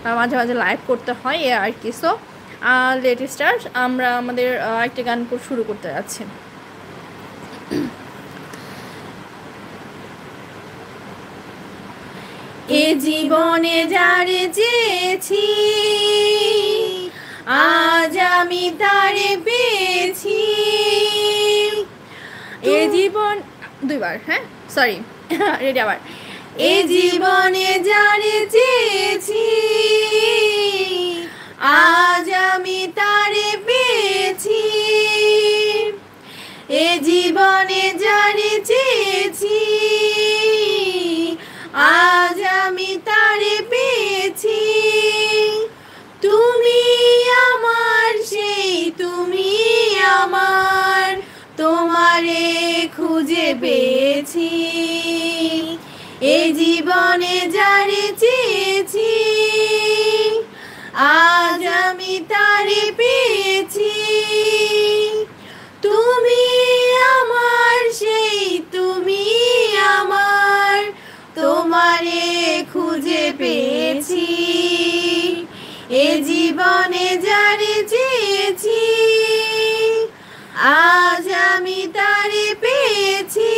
মাঝে মাঝে লাইভ করতে হয় এ আর কি। সো লেট স্টার্ট, আমরা আমাদের একটা গান শুরু করতে যাচ্ছি। এ জীবনে যারে চেয়েছি আজ আমি তারে পেয়েছি। এ জীবন, দুইবার, হ্যাঁ সরি, রেডি আবার। এ জীবনে যারে চেয়েছি আজ আমি তারে পেয়েছি। এ জীবনে যারে চেয়েছি আজ আমি তারে পেয়েছি। তুমি আমার সেই, তুমি আমার, তোমারে খুঁজে পেয়েছি। এ জীবনে যারে চেয়েছি আজ আমি তারে পেয়েছি। তুমি আমার সেই, তুমি আমার, তোমারে খুঁজে পেয়েছি। এ জীবনে যারে চেয়েছি আজ আমি তারে পেয়েছি।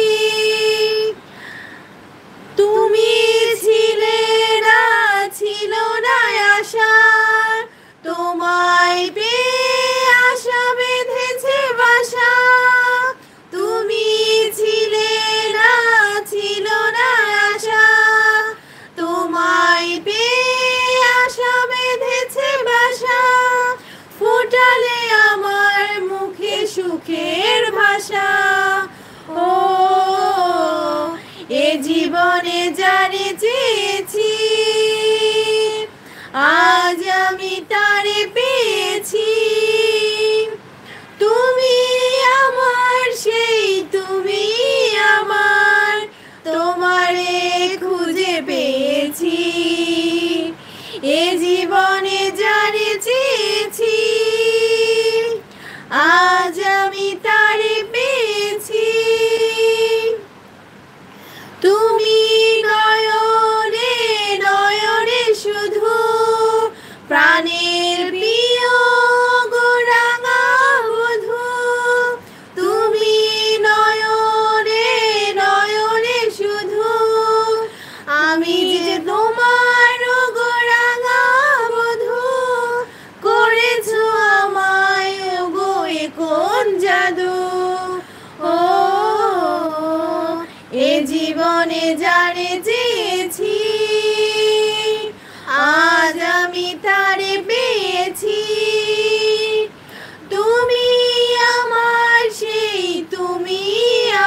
তুমি ছিলে না, ছিল না আশা, তোমায় পেয়ে আশা বেঁধেছে বাসা। তুমি ছিলে না, ছিল না আশা, তোমায় পেয়ে আশা বেঁধেছে বাসা। ফোটালে আমার মুখে সুখের ভাষা। ও এ জীবনে যারে চেয়েছি আজ আমি তারে পেয়েছি। তুমি আমার সেই, তুমি আমার, তোমারে খুঁজে পেয়েছি। এ জীবনে যারে চেয়েছি আজ আমি তারে পেয়েছি। তুমি নয়নে নয়নে শুধু প্রাণের প্রিয় গো রাঙা বধূ। তুমি নয়নে নয়নে শুধু, আমি যে তোমার গো রাঙা বধূ। করেছো আমায় গো এ কোন জাদু। ও এ জীবনে যারে চেয়েছি আজ আমি তারে পেয়েছি। তুমি আমার সেই, তুমি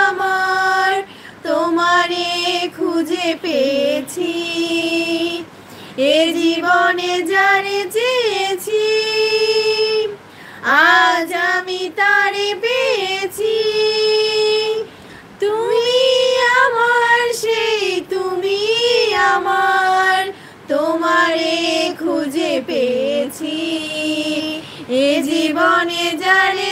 আমার, তোমারে খুঁজে পেয়েছি। এ জীবনে যারে চেয়েছি আজ আমি তারে পেয়েছি। তুমি আমার সেই, তুমি আমার, তোমারে খুঁজে পেয়েছি। এ জীবনে যারে